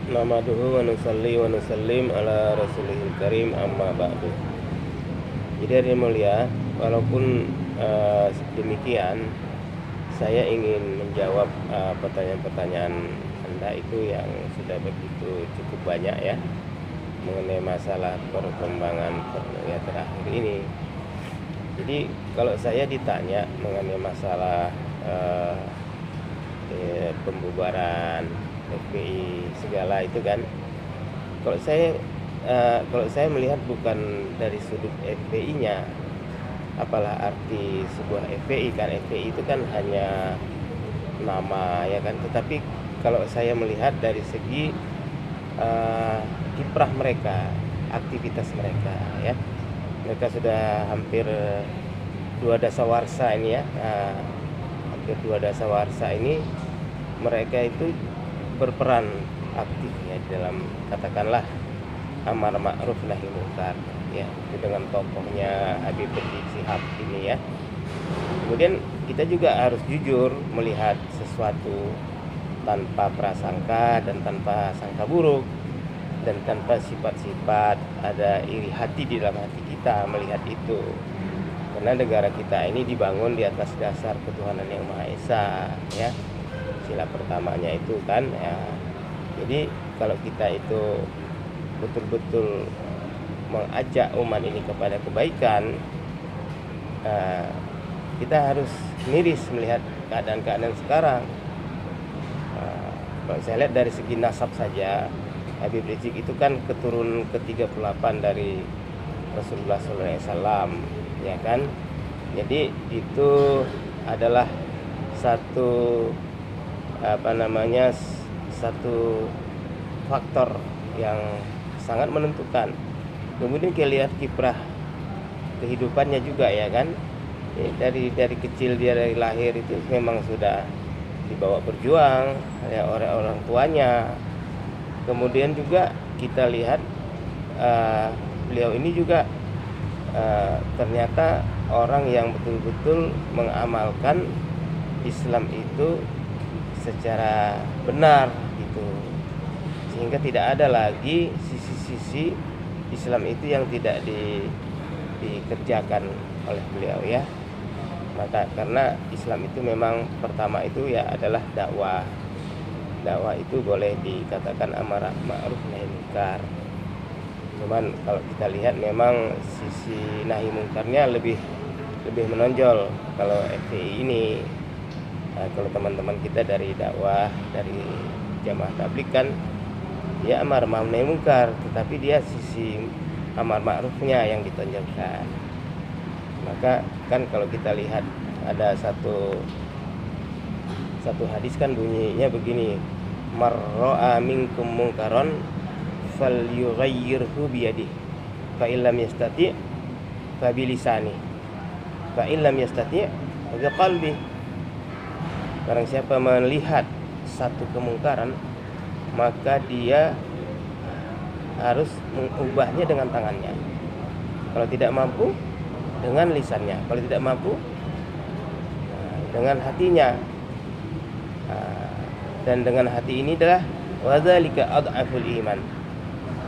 Namaduhu wa nusalli wa nusallim ala rasulihil karim amma ba'du. Jadi hadirin mulia, walaupun demikian, saya ingin menjawab pertanyaan-pertanyaan Anda itu yang sudah begitu cukup banyak ya, mengenai masalah perkembangan ya terakhir ini. Jadi kalau saya ditanya mengenai masalah pembubaran FPI segala itu kan, kalau saya melihat bukan dari sudut FPI-nya, apalah arti sebuah FPI kan, FPI itu kan hanya nama ya kan, tetapi kalau saya melihat dari segi kiprah mereka, aktivitas mereka ya, mereka sudah hampir 2 dasawarsa ini ya, hampir 2 dasawarsa ini mereka itu berperan aktif ya dalam katakanlah amar ma'ruf nahi munkar ya, itu dengan tokohnya Habib Rizik Syihab ini ya. Kemudian kita juga harus jujur melihat sesuatu tanpa prasangka dan tanpa sangka buruk, dan tanpa sifat-sifat ada iri hati di dalam hati kita melihat itu. Karena negara kita ini dibangun di atas dasar ketuhanan yang Maha Esa ya. Sila pertamanya itu kan ya. Jadi kalau kita itu betul-betul mengajak umat ini kepada kebaikan, kita harus miris melihat keadaan-keadaan sekarang. Kalau saya lihat dari segi nasab saja, Habib Rizik itu kan keturun ke-38 dari Rasulullah SAW ya kan. Jadi itu adalah satu satu faktor yang sangat menentukan. Kemudian kita lihat kiprah kehidupannya juga ya kan. Dari kecil dia, dari lahir itu memang sudah dibawa berjuang ya oleh orang tuanya. Kemudian juga kita lihat beliau ini juga ternyata orang yang betul-betul mengamalkan Islam itu secara benar gitu, sehingga tidak ada lagi sisi-sisi Islam itu yang tidak dikerjakan oleh beliau ya. Maka karena Islam itu memang pertama itu ya adalah dakwah itu boleh dikatakan amarah ma'ruf nahi munkar. Cuman kalau kita lihat memang sisi nahi munkarnya lebih menonjol kalau FPI ini. Nah, kalau teman-teman kita dari dakwah, dari jamaah tabligh kan dia amar ma'ruf nahi munkar, tetapi dia sisi amar ma'rufnya yang ditonjolkan. Maka kan kalau kita lihat ada satu hadis kan bunyinya begini, marra'a minkum munkaron falyughayyirhu biyadihi fa illam yastati' fa bilisani fa illam yastati' fa biqalbi. Barang siapa melihat satu kemungkaran, maka dia harus mengubahnya dengan tangannya. Kalau tidak mampu, dengan lisannya. Kalau tidak mampu, dengan hatinya. Dan dengan hati ini adalah wadzalika ad'aful iman.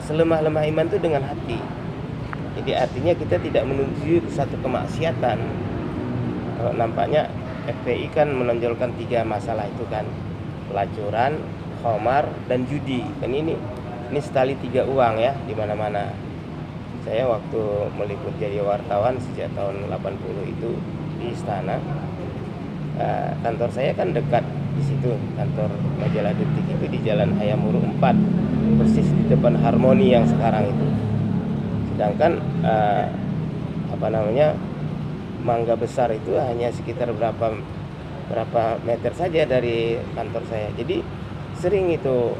Selemah-lemah iman itu dengan hati. Jadi artinya kita tidak menuju satu kemaksiatan. Kalau nampaknya FPI kan menonjolkan 3 masalah itu kan, pelacuran, khamar, dan judi. Dan ini setali 3 uang ya di mana-mana. Saya waktu meliput jadi wartawan sejak tahun 80 itu di istana, kantor saya kan dekat di situ, kantor majalah Detik itu di Jalan Hayamuruk 4, persis di depan Harmoni yang sekarang itu. Sedangkan Mangga Besar itu hanya sekitar berapa meter saja dari kantor saya. Jadi sering itu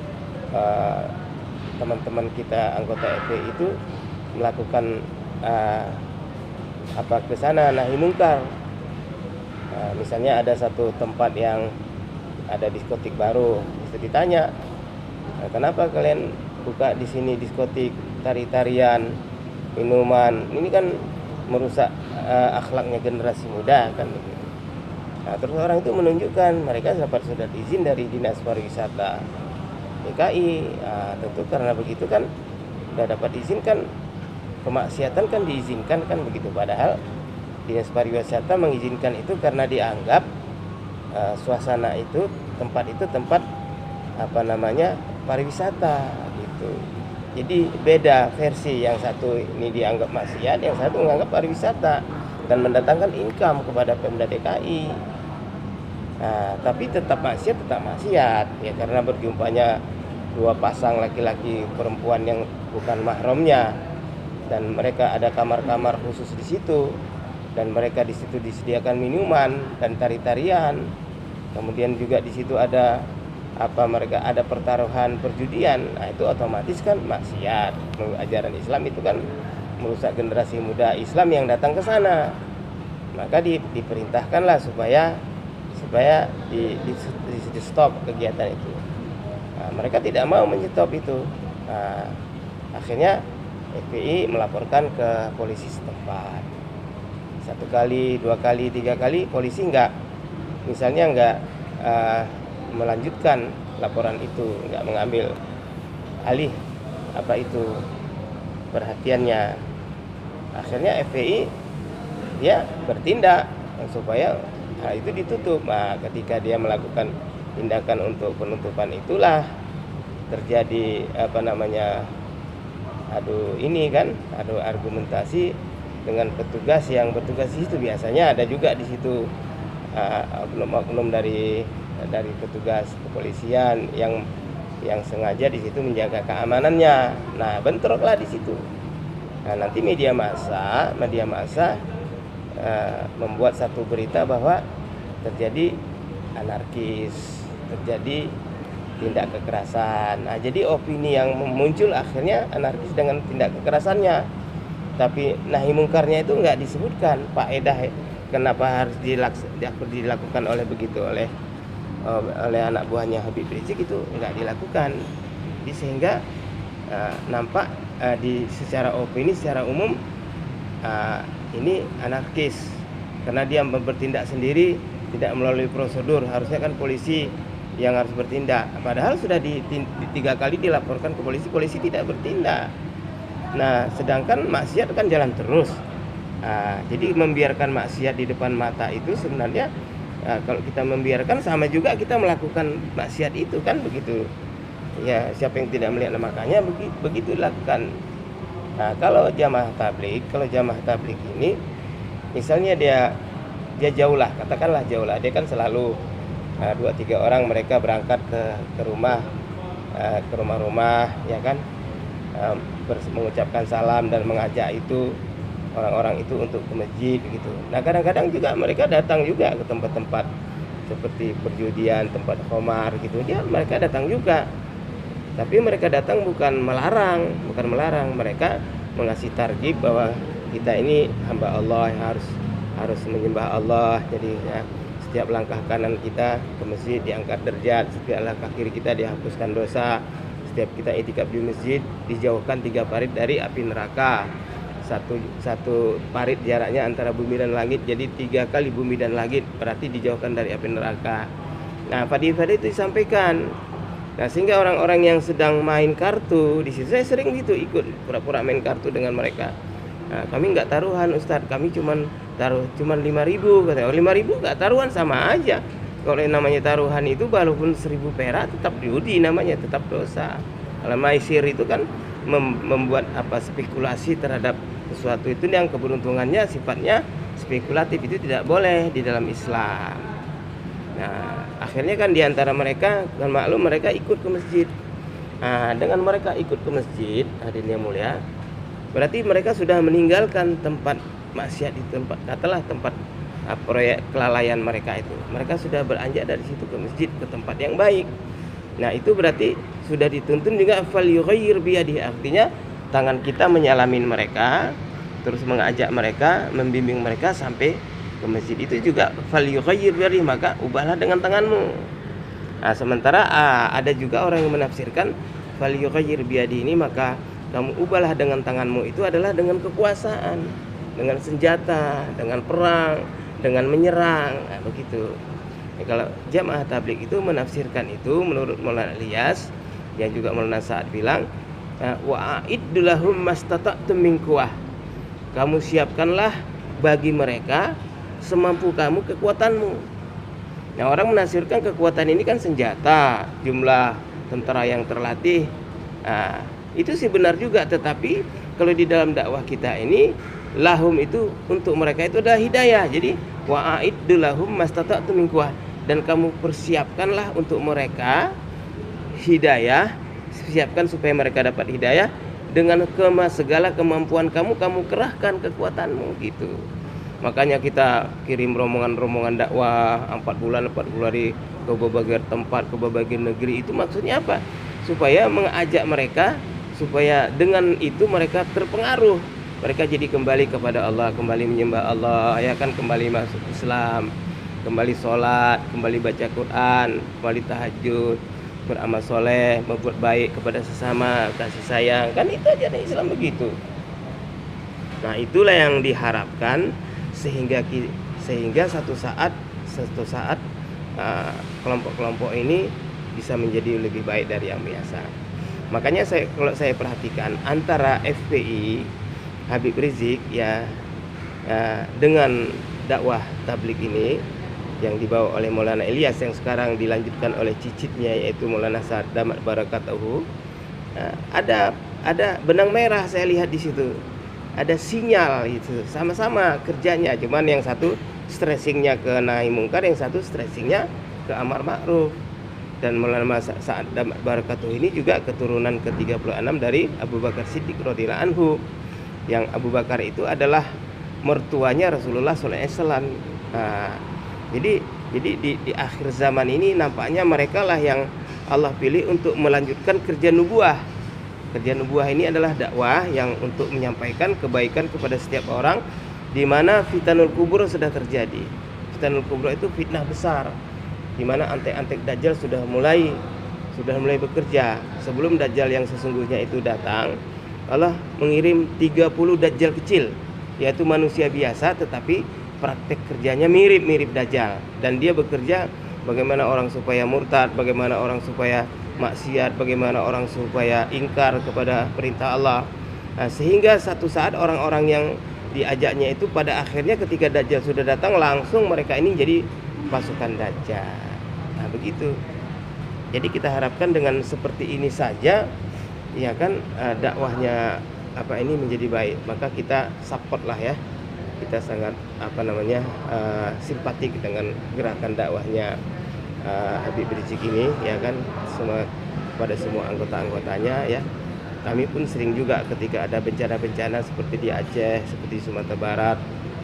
teman-teman kita anggota FPI itu melakukan ke sana nahi munkar. Misalnya ada satu tempat yang ada diskotik baru, bisa ditanya, kenapa kalian buka di sini diskotik, tari-tarian, minuman, ini kan merusak akhlaknya generasi muda kan begitu. Nah, terus orang itu menunjukkan mereka dapat surat izin dari dinas pariwisata DKI. Tentu karena begitu kan udah dapat izin kan, kemaksiatan kan diizinkan kan begitu. Padahal Dinas Pariwisata mengizinkan itu karena dianggap suasana itu, tempat itu tempat pariwisata gitu. Jadi beda versi, yang satu ini dianggap maksiat, yang satu menganggap pariwisata dan mendatangkan income kepada Pemda DKI. Tapi tetap maksiat ya, karena berjumpanya dua pasang laki-laki perempuan yang bukan mahramnya, dan mereka ada kamar-kamar khusus di situ, dan mereka di situ disediakan minuman dan tari-tarian. Kemudian juga di situ ada mereka ada pertaruhan perjudian. Itu otomatis kan maksiat. Ajaran Islam itu kan merusak generasi muda Islam yang datang ke sana. Maka diperintahkanlah supaya di stop kegiatan itu. Mereka tidak mau menyetop itu. Akhirnya FPI melaporkan ke polisi setempat. 1 kali, 2 kali, 3 kali polisi nggak melanjutkan laporan itu, nggak mengambil alih perhatiannya. Akhirnya FPI dia bertindak supaya hal itu ditutup. Ketika dia melakukan tindakan untuk penutupan, itulah terjadi adu argumentasi dengan petugas yang bertugas di situ. Biasanya ada juga di situ oknum-oknum dari petugas kepolisian yang sengaja di situ menjaga keamanannya. Bentroklah di situ. Nanti media massa membuat satu berita bahwa terjadi anarkis, terjadi tindak kekerasan. Jadi opini yang muncul akhirnya anarkis dengan tindak kekerasannya. Tapi nahi mungkarnya itu nggak disebutkan faedah kenapa harus dilakukan oleh anak buahnya Habib Rizik, itu nggak dilakukan. Sehingga nampak secara opini, secara umum ini anarkis karena dia bertindak sendiri, tidak melalui prosedur. Harusnya kan polisi yang harus bertindak. Padahal sudah 3 kali dilaporkan ke polisi tidak bertindak. Sedangkan maksiat kan jalan terus. Jadi membiarkan maksiat di depan mata itu sebenarnya, kalau kita membiarkan sama juga kita melakukan maksiat itu kan begitu. Ya, siapa yang tidak melihat, makanya begitu dilakukan. Kalau jamaah tabligh ini misalnya dia jauh lah, katakanlah jauh lah, dia kan selalu 2-3 orang mereka berangkat ke rumah-rumah ya kan, mengucapkan salam dan mengajak itu orang-orang itu untuk ke masjid gitu. Kadang-kadang juga mereka datang juga ke tempat-tempat seperti perjudian, tempat khamar gitu. Mereka datang juga. Tapi mereka datang bukan melarang, mereka mengasih targhib bahwa kita ini hamba Allah yang harus menyembah Allah. Jadi setiap langkah kanan kita ke masjid diangkat derajat, setiap langkah kiri kita dihapuskan dosa. Setiap kita itikaf di masjid dijauhkan 3 parit dari api neraka. Satu parit jaraknya antara bumi dan langit, jadi 3 kali bumi dan langit, berarti dijauhkan dari api neraka. Fadi-fadi itu disampaikan. Sehingga orang-orang yang sedang main kartu di situ, saya sering gitu ikut pura-pura main kartu dengan mereka. Kami nggak taruhan Ustadz, kami cuman 5.000 katanya. 5.000 nggak taruhan, sama aja. Kalau yang namanya taruhan itu walaupun 1.000 perak tetap judi namanya, tetap dosa. Kalau maisir itu kan membuat spekulasi terhadap sesuatu itu yang keberuntungannya sifatnya spekulatif, itu tidak boleh di dalam Islam. Akhirnya kan diantara mereka kan maklum mereka ikut ke masjid. Dengan mereka ikut ke masjid, hadirin yang mulia, berarti mereka sudah meninggalkan tempat maksiat itu, tempat proyek kelalaian mereka itu. Mereka sudah beranjak dari situ ke masjid, ke tempat yang baik. Itu berarti sudah dituntun juga fal yughayyir biyadihi, artinya tangan kita menyalamin mereka, terus mengajak mereka, membimbing mereka sampai ke masjid. Itu juga fal yughayyir biyadihi, maka ubahlah dengan tanganmu. Sementara ada juga orang yang menafsirkan fal yughayyir biyadihi ini, maka kamu ubahlah dengan tanganmu, itu adalah dengan kekuasaan, dengan senjata, dengan perang, dengan menyerang. Begitu. Kalau jamaah tabligh itu menafsirkan itu menurut Maulana Ilyas, yang juga Maulana Sa'ad bilang, wa a'iddu lahum mastata'tum min quwwah. Kamu siapkanlah bagi mereka semampu kamu kekuatanmu. Nah, orang menafsirkan kekuatan ini kan senjata, jumlah tentara yang terlatih. Nah, itu sih benar juga, tetapi kalau di dalam dakwah kita ini, lahum itu untuk mereka itu adalah hidayah. Jadi wa a'iddu lahum mastata'tum min quwwah, dan kamu persiapkanlah untuk mereka hidayah, siapkan supaya mereka dapat hidayah dengan segala kemampuan kamu kerahkan kekuatanmu gitu. Makanya kita kirim rombongan dakwah 4 bulan hari ke berbagai tempat, ke berbagai negeri. Itu maksudnya apa? Supaya mengajak mereka, supaya dengan itu mereka terpengaruh, mereka jadi kembali kepada Allah, kembali menyembah Allah, ya kan, kembali masuk Islam, kembali sholat, kembali baca Quran, kembali tahajud, beramal soleh, berbuat baik kepada sesama, kasih sayang. Kan itu aja nih Islam begitu. Nah, itulah yang diharapkan sehingga satu saat kelompok-kelompok ini bisa menjadi lebih baik dari yang biasa. Makanya kalau saya perhatikan antara FPI Habib Rizik dengan dakwah tablik ini yang dibawa oleh Maulana Ilyas, yang sekarang dilanjutkan oleh cicitnya yaitu Maulana Sa'ad Damat Barakatuhu, ada benang merah saya lihat di situ. Ada sinyal itu, sama-sama kerjanya, cuman yang satu stressingnya ke nahi mungkar, yang satu stressingnya ke amar ma'ruf. Dan Maulana Sa'ad Damat Barakatuhu ini juga keturunan ke-36 dari Abu Bakar Siddiq radhiyallahu anhu, yang Abu Bakar itu adalah mertuanya Rasulullah SAW. Jadi di akhir zaman ini nampaknya mereka lah yang Allah pilih untuk melanjutkan kerja nubuah. Kerja nubuah ini adalah dakwah yang untuk menyampaikan kebaikan kepada setiap orang, di mana fitanul kubur sudah terjadi. Fitanul kubur itu fitnah besar, di mana antek-antek Dajjal sudah mulai bekerja. Sebelum Dajjal yang sesungguhnya itu datang, Allah mengirim 30 Dajjal kecil, yaitu manusia biasa tetapi praktek kerjanya mirip Dajjal, dan dia bekerja bagaimana orang supaya murtad, bagaimana orang supaya maksiat, bagaimana orang supaya ingkar kepada perintah Allah. Nah, sehingga satu saat orang-orang yang diajaknya itu pada akhirnya ketika Dajjal sudah datang, langsung mereka ini jadi pasukan Dajjal. Nah, begitu. Jadi kita harapkan dengan seperti ini saja, ya kan, dakwahnya ini menjadi baik. Maka kita support lah ya. Kita sangat simpatik dengan gerakan dakwahnya Habib Rizik ini, ya kan, pada semua anggota-anggotanya ya. Kami pun sering juga ketika ada bencana-bencana seperti di Aceh, seperti Sumatera Barat,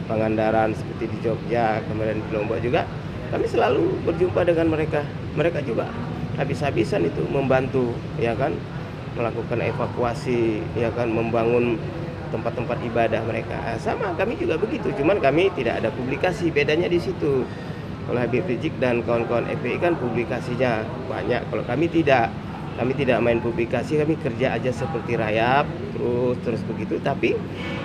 Pangandaran, seperti di Jogja, kemudian di Lombok juga, kami selalu berjumpa dengan mereka. Mereka juga habis-habisan itu membantu, ya kan, melakukan evakuasi, ya kan, membangun tempat-tempat ibadah mereka. Sama kami juga begitu, cuman kami tidak ada publikasi. Bedanya di situ. Kalau Habib Rizik dan kawan-kawan FPI kan publikasinya banyak. Kalau kami tidak main publikasi, kami kerja aja seperti rayap, terus begitu, tapi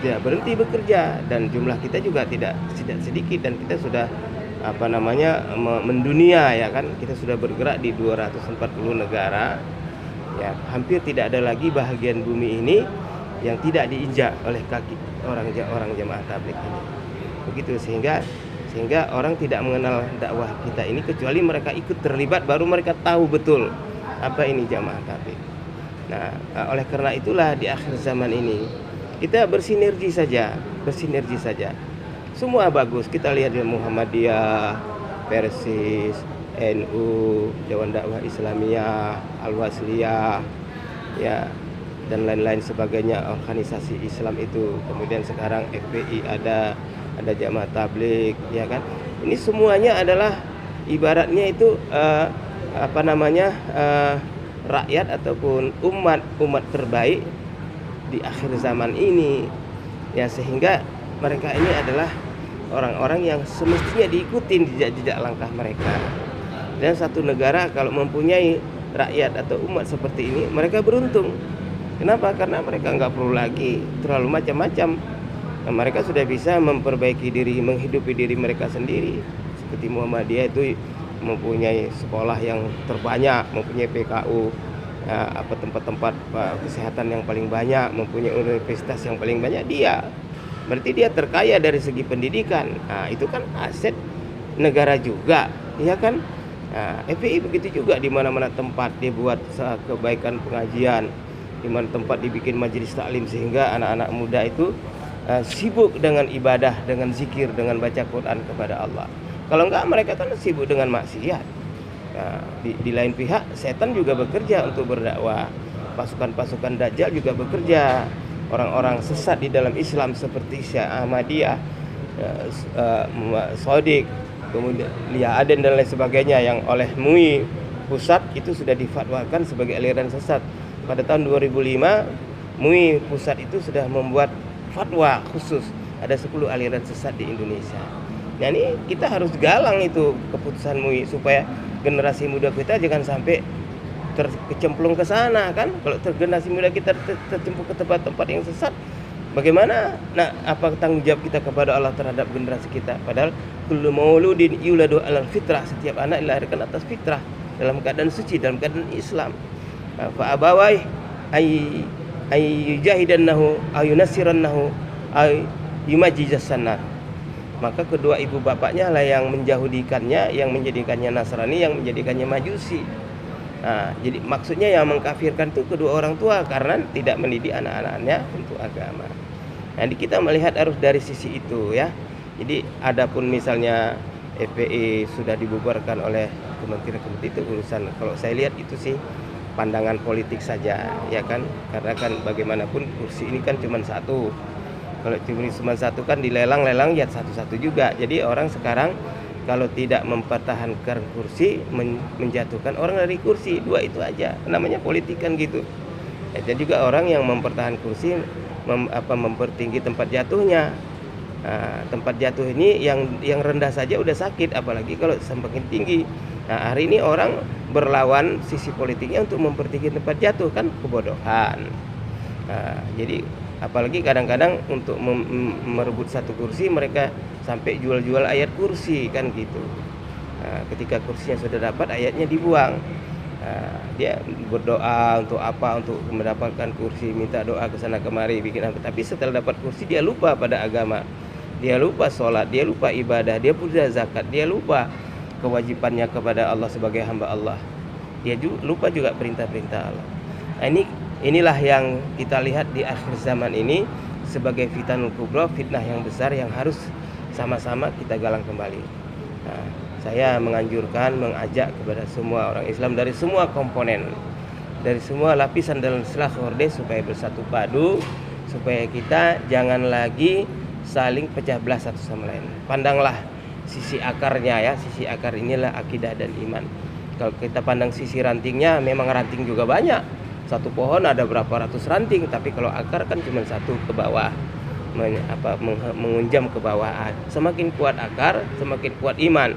tidak berhenti bekerja. Dan jumlah kita juga tidak sedikit, dan kita sudah mendunia, ya kan. Kita sudah bergerak di 240 negara. Ya, hampir tidak ada lagi bahagian bumi ini yang tidak diinjak oleh kaki orang jamaah tabligh ini. Begitu, sehingga orang tidak mengenal dakwah kita ini kecuali mereka ikut terlibat, baru mereka tahu betul apa ini jamaah tabligh. Nah, oleh karena itulah di akhir zaman ini kita bersinergi saja. Semua bagus. Kita lihat di Muhammadiyah, Persis, NU, Dewan Dakwah Islamiyah, Al-Wasliyah, ya, dan lain-lain sebagainya, organisasi Islam itu. Kemudian sekarang FPI ada jamaah tabligh, ya kan. Ini semuanya adalah ibaratnya itu rakyat ataupun umat terbaik di akhir zaman ini, ya, sehingga mereka ini adalah orang-orang yang semestinya diikutin jejak langkah mereka. Dan satu negara kalau mempunyai rakyat atau umat seperti ini, mereka beruntung. Kenapa? Karena mereka nggak perlu lagi terlalu macam-macam. Nah, mereka sudah bisa memperbaiki diri, menghidupi diri mereka sendiri. Seperti Muhammadiyah itu mempunyai sekolah yang terbanyak, mempunyai PKU tempat-tempat kesehatan yang paling banyak, mempunyai universitas yang paling banyak, dia berarti dia terkaya dari segi pendidikan. Itu kan aset negara juga, ya kan? FPI begitu juga, di mana-mana tempat dia buat kebaikan pengajian, di mana tempat dibikin majelis taklim, sehingga anak-anak muda itu sibuk dengan ibadah, dengan zikir, dengan baca Quran kepada Allah. Kalau enggak, mereka kan sibuk dengan maksiat. Di lain pihak, setan juga bekerja untuk berdakwah. Pasukan-pasukan Dajjal juga bekerja. Orang-orang sesat di dalam Islam seperti Syekh Ahmadiyah, Sodik, kemudian Lia Aden dan lain sebagainya, yang oleh MUI pusat itu sudah difatwakan sebagai aliran sesat. Pada tahun 2005 MUI pusat itu sudah membuat fatwa khusus, ada 10 aliran sesat di Indonesia. Nah, ini kita harus galang itu keputusan MUI supaya generasi muda kita jangan sampai terkecemplung ke sana, kan? Kalau generasi muda kita tercemplung ke tempat-tempat yang sesat, bagaimana? Nah, apa tanggung jawab kita kepada Allah terhadap generasi kita? Padahal kullu mauludin yuladu 'alal fitrah, setiap anak dilahirkan atas fitrah, dalam keadaan suci, dalam keadaan Islam. Fa abawai ay yujahidannahu ay yunasirannahu ay yumajjizassanar. Maka kedua ibu bapaknya lah yang menjahudikannya, yang menjadikannya Nasrani, yang menjadikannya Majusi. Jadi maksudnya yang mengkafirkan itu kedua orang tua karena tidak mendidik anak-anaknya untuk agama. Nah, kita melihat harus dari sisi itu, ya. Jadi adapun misalnya FPI sudah dibubarkan oleh kementerian-kementerian, itu urusan, kalau saya lihat itu sih pandangan politik saja, ya kan? Karena kan bagaimanapun kursi ini kan cuma satu. Kalau cuma satu kan dilelang-lelang ya satu-satu juga. Jadi orang sekarang kalau tidak mempertahankan kursi, menjatuhkan orang dari kursi, dua itu aja. Namanya politik kan gitu. Dan juga orang yang mempertahankan kursi mempertinggi tempat jatuhnya. Tempat jatuh ini yang rendah saja udah sakit, apalagi kalau semakin tinggi. Nah, hari ini orang berlawan sisi politiknya untuk mempertinggi tempat jatuh, kan kebodohan. Jadi apalagi kadang-kadang untuk merebut satu kursi mereka sampai jual-jual ayat kursi, kan gitu. Ketika kursinya sudah dapat, ayatnya dibuang. Dia berdoa untuk apa? Untuk mendapatkan kursi, minta doa ke sana kemari, bikin apa. Tapi setelah dapat kursi dia lupa pada agama. Dia lupa sholat, dia lupa ibadah, dia punya zakat, dia lupa kewajibannya kepada Allah sebagai hamba Allah. Dia lupa juga perintah-perintah Allah. Nah, inilah yang kita lihat di akhir zaman ini sebagai fitnah kubra, fitnah yang besar yang harus sama-sama kita galang kembali. Saya menganjurkan, mengajak kepada semua orang Islam dari semua komponen, dari semua lapisan dalam Islah Horde supaya bersatu padu, supaya kita jangan lagi saling pecah belah satu sama lain. Pandanglah sisi akarnya, ya. Sisi akar inilah akidah dan iman. Kalau kita pandang sisi rantingnya, memang ranting juga banyak. Satu pohon ada berapa ratus ranting, tapi kalau akar kan cuma satu ke bawah, mengunjam ke bawah. Semakin kuat akar, semakin kuat iman.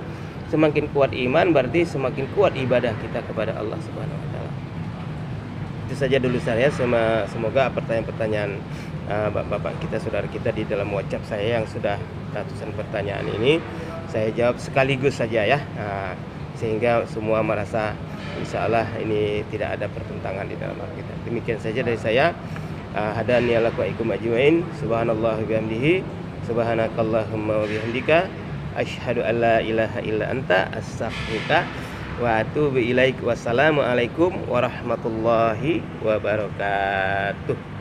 Semakin kuat iman berarti semakin kuat ibadah kita kepada Allah Subhanahu wa taala. Itu saja dulu saya. Semoga pertanyaan-pertanyaan bapak-bapak kita, saudara kita di dalam WhatsApp saya yang sudah ratusan pertanyaan ini saya jawab sekaligus saja, ya. Sehingga semua merasa insya Allah ini tidak ada pertentangan di dalam hal kita. Demikian saja dari saya. Hadani ala wa ikum ajmain. Subhanallah bihamdihi. Subhanakallahumma wa bihamdika. Asyhadu an la ilaha illa anta astaghfiruka wa atubu ilaik. Wassalamualaikum warahmatullahi wabarakatuh.